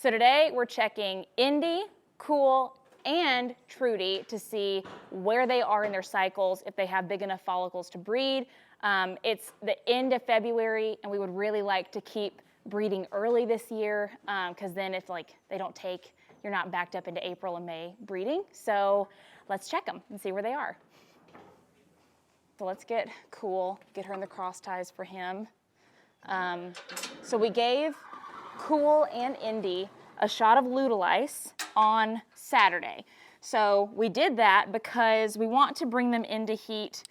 So today we're checking Indy, Cool, and Trudy to see where they are in their cycles, if they have big enough follicles to breed. It's the end of February, and we would really like to keep breeding early this year, because then if like they don't take, you're not backed up into April and May breeding. So let's check them and see where they are. So let's get Cool, get her in the cross ties for him. So we gave Cool and Indy a shot of Lutalice on Saturday. So we did that because we want to bring them into heat.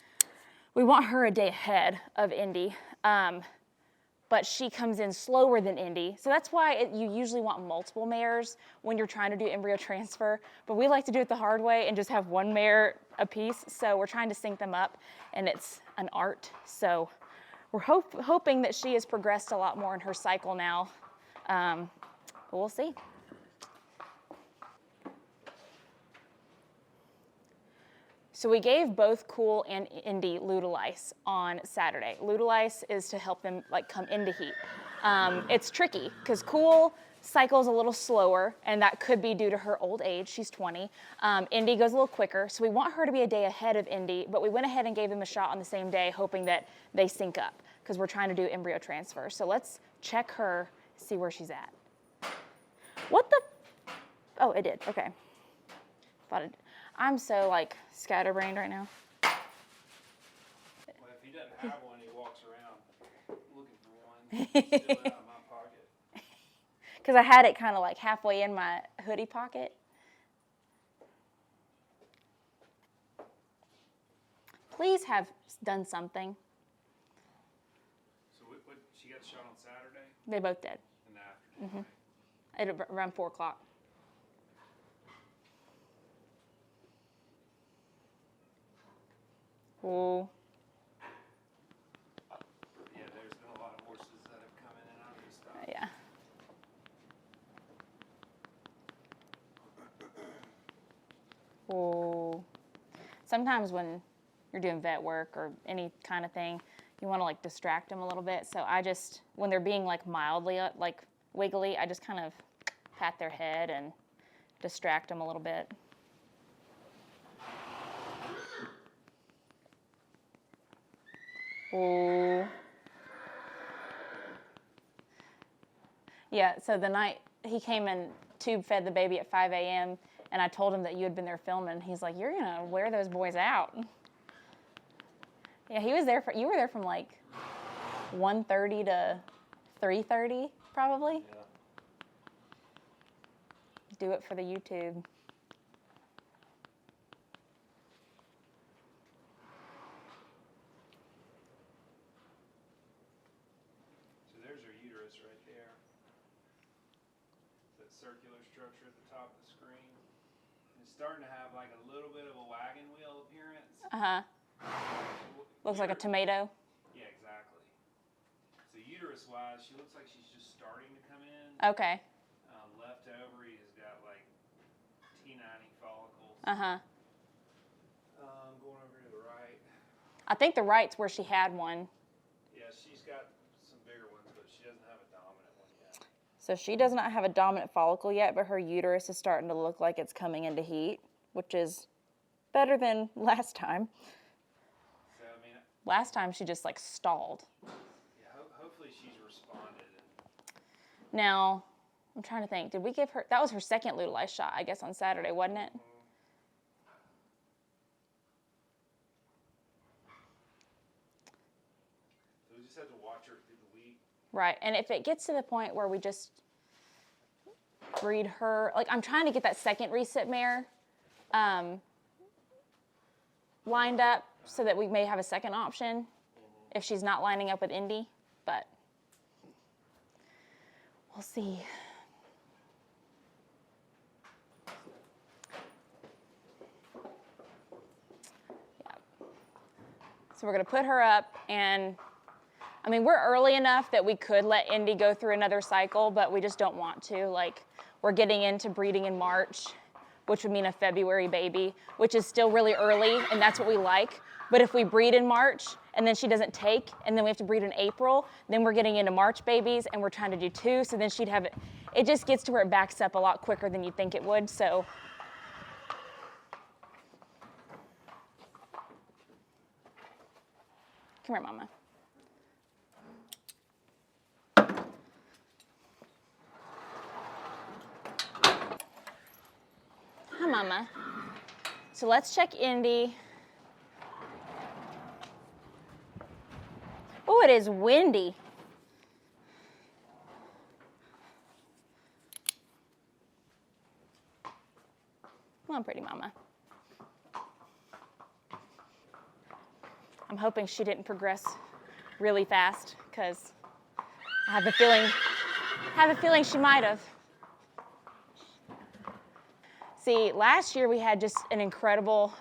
We want her a day ahead of Indy, but she comes in slower than Indy. So that's why you usually want multiple mares when you're trying to do embryo transfer, but we like to do it the hard way and just have one mare a piece. So we're trying to sync them up, and it's an art. So we're hoping that she has progressed a lot more in her cycle now. But we'll see. So we gave both Cool and Indy Lutalice on Saturday. Lutalice is to help them like come into heat. It's tricky because Cool cycles a little slower, and that could be due to her old age. She's 20. Indy goes a little quicker, so we want her to be a day ahead of Indy, but we went ahead and gave them a shot on the same day, hoping that they sync up because we're trying to do embryo transfer. So let's check her, see where she's at. What the? Oh, it did. Okay. Thought it. I'm so like scatterbrained right now. Well, if he doesn't have one, he walks around looking for one. Still out of my pocket. Because I had it kind of like halfway in my hoodie pocket. Please have done something. So what she got shot on Saturday? They both did. In the afternoon. At around 4 o'clock. Oh. Yeah, there's been a lot of horses that have come in and out of the stock. Yeah. Oh. Sometimes when you're doing vet work or any kind of thing, you want to like distract them a little bit. So I just, when they're being like mildly like wiggly, I just kind of pat their head and distract them a little bit. Oh. Yeah, so the night he came and tube fed the baby at 5 a.m. and I told him that you had been there filming. He's like, "You're gonna wear those boys out." Yeah, he was there you were there from like 1:30 to 3:30 probably. Yeah. Do it for the YouTube. Right there. That circular structure at the top of the screen. It's starting to have like a little bit of a wagon wheel appearance. Looks like a tomato. Yeah, exactly. So uterus-wise, she looks like she's just starting to come in. Okay. Left ovary has got like T90 follicles. Going over to the right. I think the right's where she had one. Yeah, she's got some bigger ones, but she doesn't have a dominant one yet. So she does not have a dominant follicle yet, but her uterus is starting to look like it's coming into heat, which is better than last time. So, I mean, last time she just like stalled. Yeah, hopefully she's responded. Now, I'm trying to think, did we give her, that was her second Lutalice shot, I guess, on Saturday, wasn't it? So we just have to watch her through the week. Right, and if it gets to the point where we just breed her, like I'm trying to get that second reset mare lined up so that we may have a second option if she's not lining up with Indy, but we'll see. Yeah. So we're gonna put her up, and I mean, we're early enough that we could let Indy go through another cycle, but we just don't want to. Like, we're getting into breeding in March, which would mean a February baby, which is still really early, and that's what we like. But if we breed in March and then she doesn't take, and then we have to breed in April, then we're getting into March babies and we're trying to do 2, so then she'd have it. It just gets to where it backs up a lot quicker than you think it would, so. Come here, Mama. Hi, Mama. So let's check Indy. Oh, it is windy. Come on, pretty Mama. I'm hoping she didn't progress really fast because I have a feeling she might have. See, last year we had just an incredible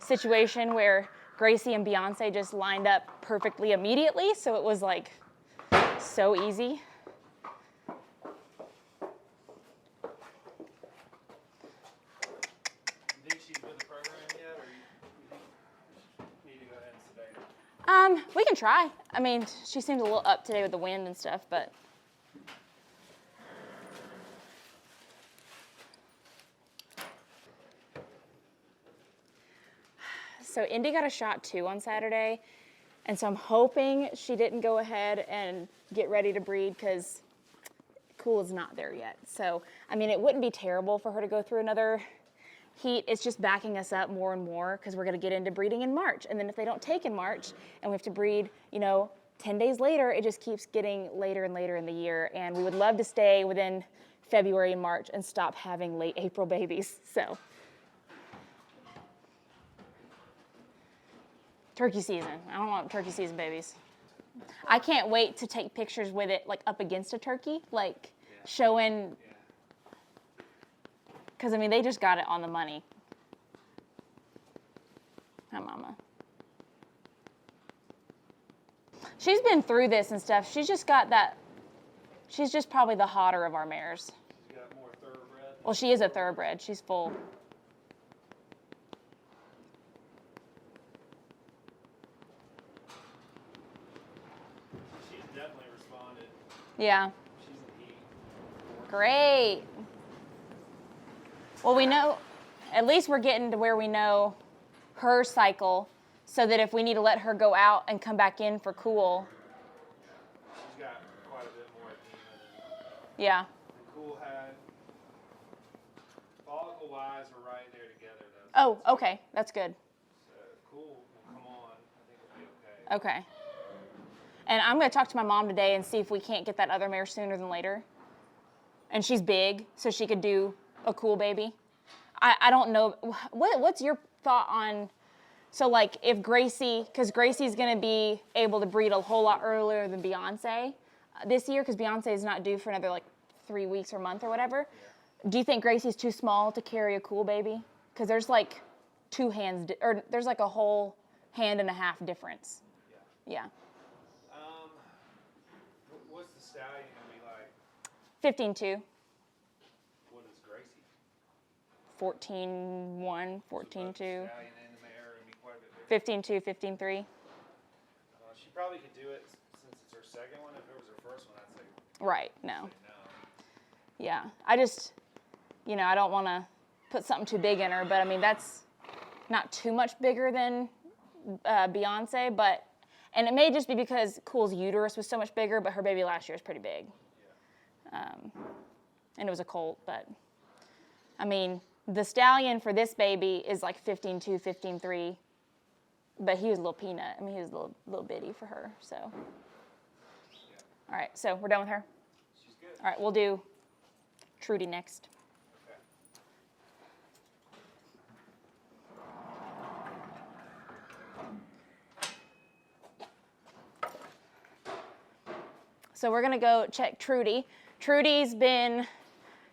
situation where Gracie and Beyonce just lined up perfectly immediately, so it was like so easy. You think she's with the program yet, or you need to go ahead and sedate her? We can try. I mean, she seems a little up today with the wind and stuff, but. So Indy got a shot too on Saturday, and so I'm hoping she didn't go ahead and get ready to breed because Cool is not there yet. So, I mean, it wouldn't be terrible for her to go through another heat. It's just backing us up more and more because we're going to get into breeding in March. And then if they don't take in March and we have to breed, 10 days later, it just keeps getting later and later in the year. And we would love to stay within February and March and stop having late April babies. So. Turkey season. I don't want turkey season babies. I can't wait to take pictures with it like up against a turkey, like showing, because I mean, they just got it on the money. Hi, Mama. She's been through this and stuff. She's just got that, she's just probably the hotter of our mares. She's got more thoroughbred. Well, she is a thoroughbred. She's full. Definitely responded. Yeah. She's in heat. Great. Well, we know, at least we're getting to where we know her cycle so that if we need to let her go out and come back in for Cool. She's got quite a bit more edema than Yeah. Cool had. Follicle-wise, we're right there together, though. Oh, okay. That's good. So Cool will come on. I think it'll be okay. Okay. And I'm going to talk to my mom today and see if we can't get that other mare sooner than later. And she's big, so she could do a Cool baby. I don't know. What's your thought on, so like if Gracie, because Gracie's going to be able to breed a whole lot earlier than Beyonce this year, because Beyonce is not due for another like 3 weeks or month or whatever. Yeah. Do you think Gracie's too small to carry a Cool baby? Because there's like 2 hands, or there's like a whole hand and a half difference. Yeah. What's the stallion going to be like? 15-2. What is Gracie? 14-1, 14-2. Stallion and the mare and be quite a bit bigger. 15-2, 15-3. She probably could do it since it's her second one. If it was her first one, I'd say Right, no. no. Yeah, I just, I don't want to put something too big in her, but I mean, that's not too much bigger than Beyonce, but, and it may just be because Cool's uterus was so much bigger, but her baby last year was pretty big. Yeah. And it was a colt, but, I mean, the stallion for this baby is like 15-2, 15-3, but he was a little peanut. I mean, he was a little bitty for her, so. Yeah. All right, so we're done with her? She's good. All right, we'll do Trudy next. Okay. So we're gonna go check Trudy. Trudy's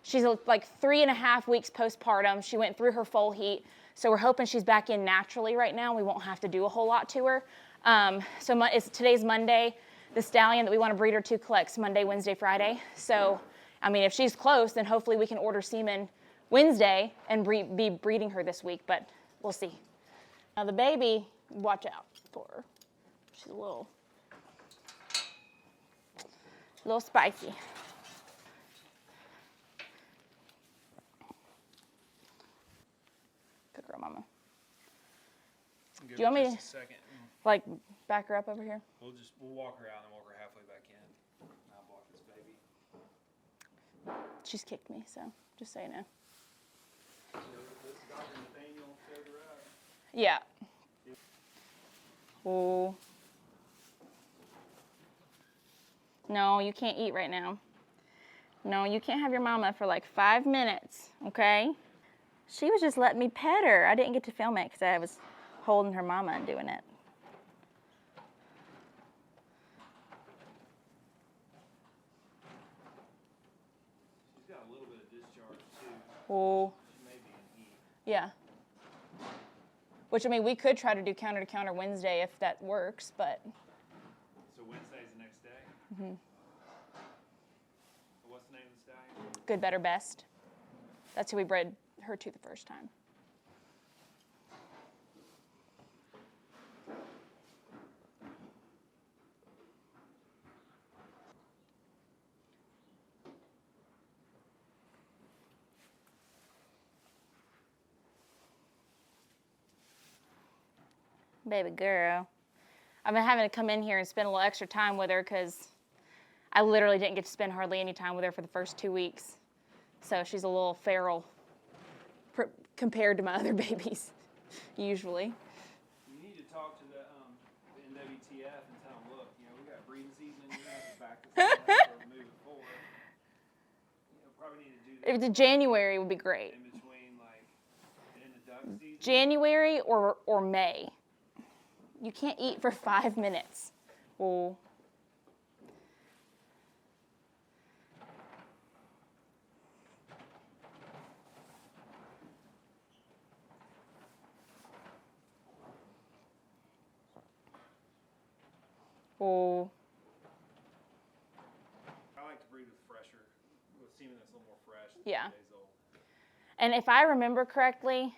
she's like 3.5 weeks postpartum. She went through her full heat. So we're hoping she's back in naturally right now. We won't have to do a whole lot to her. Today's Monday. The stallion that we want to breed her to collects Monday, Wednesday, Friday. So, I mean, if she's close, then hopefully we can order semen Wednesday and be breeding her this week, but we'll see. Now the baby watch out for her. She's a little spicy. Good girl, mama. Give Do you want me just to- a second. Like, back her up over here? We'll walk her out and walk her halfway back in. I'll block this baby. She's kicked me, so just so you know. So this Dr. Nathaniel showed her out. Yeah. Oh. No, you can't eat right now. No, you can't have your mama for like 5 minutes, okay? She was just letting me pet her. I didn't get to film it because I was holding her mama and doing it. She's got a little bit of discharge too. Oh. She may be in heat. Yeah. Which, I mean, we could try to do counter to counter Wednesday if that works, but. So Wednesday's the next day? Mm-hmm. What's the name of the stallion? Good, better, best. That's who we bred her to the first time. Baby girl. I've been having to come in here and spend a little extra time with her because I literally didn't get to spend hardly any time with her for the first 2 weeks. So she's a little feral compared to my other babies, usually. You need to talk to the NWTF and tell them, look, we got breeding season and you have to back this up or move it forward. Probably need to do that If the January would be great. in between, like, in the duck season. January or May. You can't eat for 5 minutes. Well, oh. I like to breed with fresher, with semen that's a little more fresh. Yeah. 3 days old. And if I remember correctly,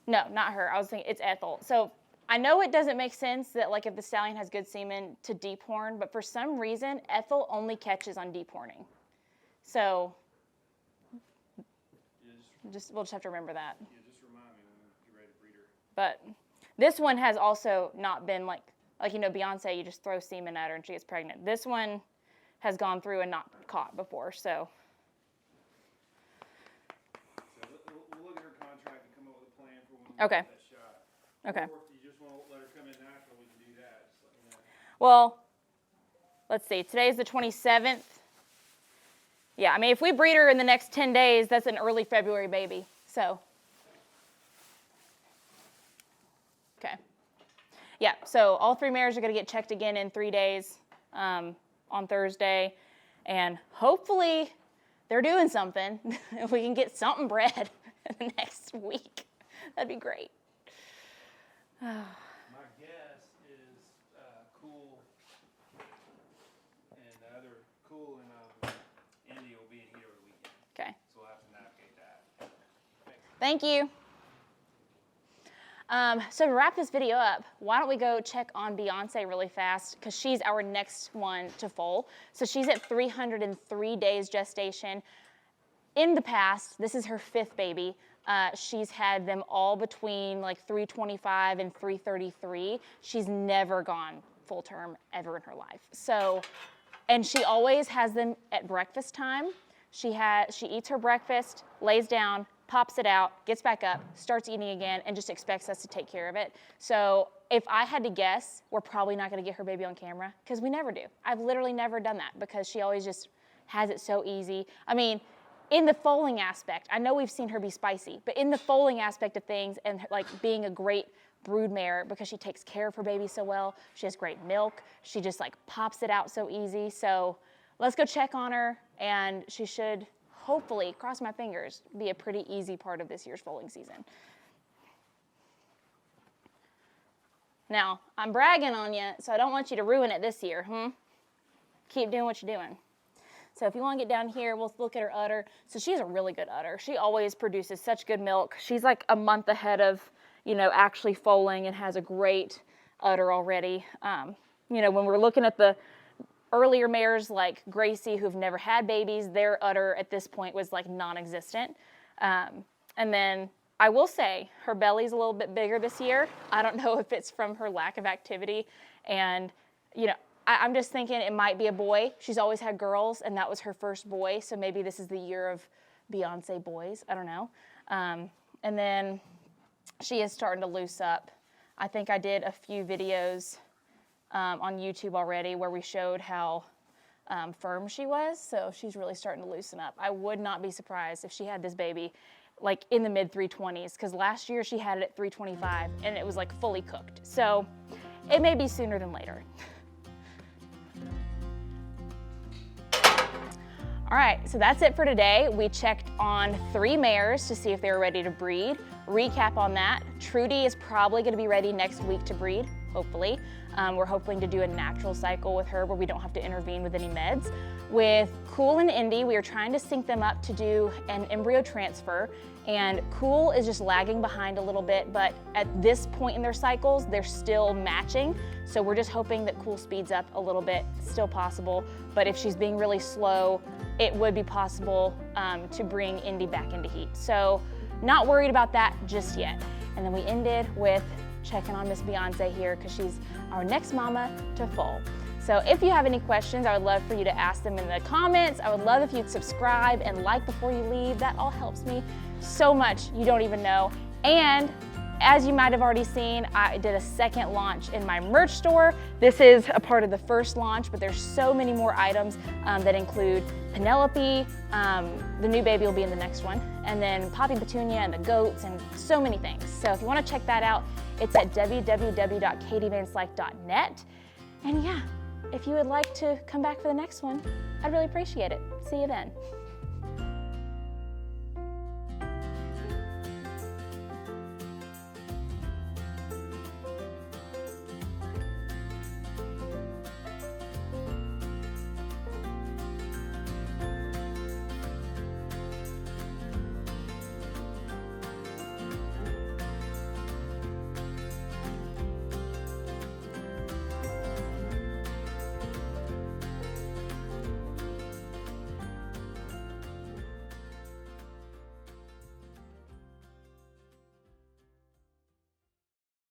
no, not her. I was thinking it's Ethel. So I know it doesn't make sense that, like, if the stallion has good semen to deep horn, but for some reason, Ethel only catches on deep horning. So Yeah, we'll just have to remember that. just remind me when we get ready to breed her. But this one has also not been like Beyonce, you just throw semen at her and she gets pregnant. This one has gone through and not caught before, so. So we'll look at her contract and come up with a plan for when we Okay. get that shot. Okay. Or if you just want to let her come in natural, we can do that. Just let me know. Well, let's see. Today's the 27th. Yeah, I mean, if we breed her in the next 10 days, that's an early February baby. So, okay. Yeah, so all 3 mares are going to get checked again in 3 days on Thursday. And hopefully they're doing something. If we can get something bred in the next week, that'd be great. My guess is Cool and the other Cool and Indy will be in heat over the weekend. Okay. So we'll have to navigate that. Thank you. So to wrap this video up, why don't we go check on Beyonce really fast, because she's our next one to foal. So she's at 303 days gestation. In the past, this is her 5th baby. She's had them all between like 325 and 333. She's never gone full term ever in her life. So, and she always has them at breakfast time. She eats her breakfast, lays down, pops it out, gets back up, starts eating again, and just expects us to take care of it. So if I had to guess, we're probably not going to get her baby on camera, because we never do. I've literally never done that because she always just has it so easy. I mean, in the foaling aspect, I know we've seen her be spicy, but in the foaling aspect of things and like being a great broodmare, because she takes care of her baby so well, she has great milk, she just like pops it out so easy. So let's go check on her, and she should hopefully, cross my fingers, be a pretty easy part of this year's foaling season. Now, I'm bragging on you, so I don't want you to ruin it this year, Keep doing what you're doing. So if you want to get down here, we'll look at her udder. So she's a really good udder. She always produces such good milk. She's like a month ahead of you know, actually foaling and has a great udder already. You know, when we're looking at the earlier mares like Gracie who've never had babies, their udder at this point was like non-existent. And then I will say her belly's a little bit bigger this year. I don't know if it's from her lack of activity. And, you know, I'm just thinking it might be a boy. She's always had girls, and that was her first boy. So maybe this is the year of Beyonce boys. I don't know. And then she is starting to loose up. I think I did a few videos on YouTube already where we showed how firm she was. So she's really starting to loosen up. I would not be surprised if she had this baby like in the mid 320s, because last year she had it at 325 and it was like fully cooked. So it may be sooner than later. All right, so that's it for today. We checked on 3 mares to see if they were ready to breed. Recap on that, Trudy is probably gonna be ready next week to breed, hopefully. We're hoping to do a natural cycle with her where we don't have to intervene with any meds. With Cool and Indy, we are trying to sync them up to do an embryo transfer, and Cool is just lagging behind a little bit, but at this point in their cycles, they're still matching. So we're just hoping that Cool speeds up a little bit, still possible, but if she's being really slow, it would be possible to bring Indy back into heat. So not worried about that just yet. And then we ended with checking on Miss Beyonce here because she's our next mama to foal. So if you have any questions, I would love for you to ask them in the comments. I would love if you'd subscribe and like before you leave. That all helps me so much, you don't even know. And as you might have already seen, I did a second launch in my merch store. This is a part of the first launch, but there's so many more items that include Penelope, the new baby will be in the next one, and then Poppy Petunia and the goats and so many things. So if you wanna check that out, it's at www.katievanslyke.net. And yeah, if you would like to come back for the next one, I'd really appreciate it. See you then.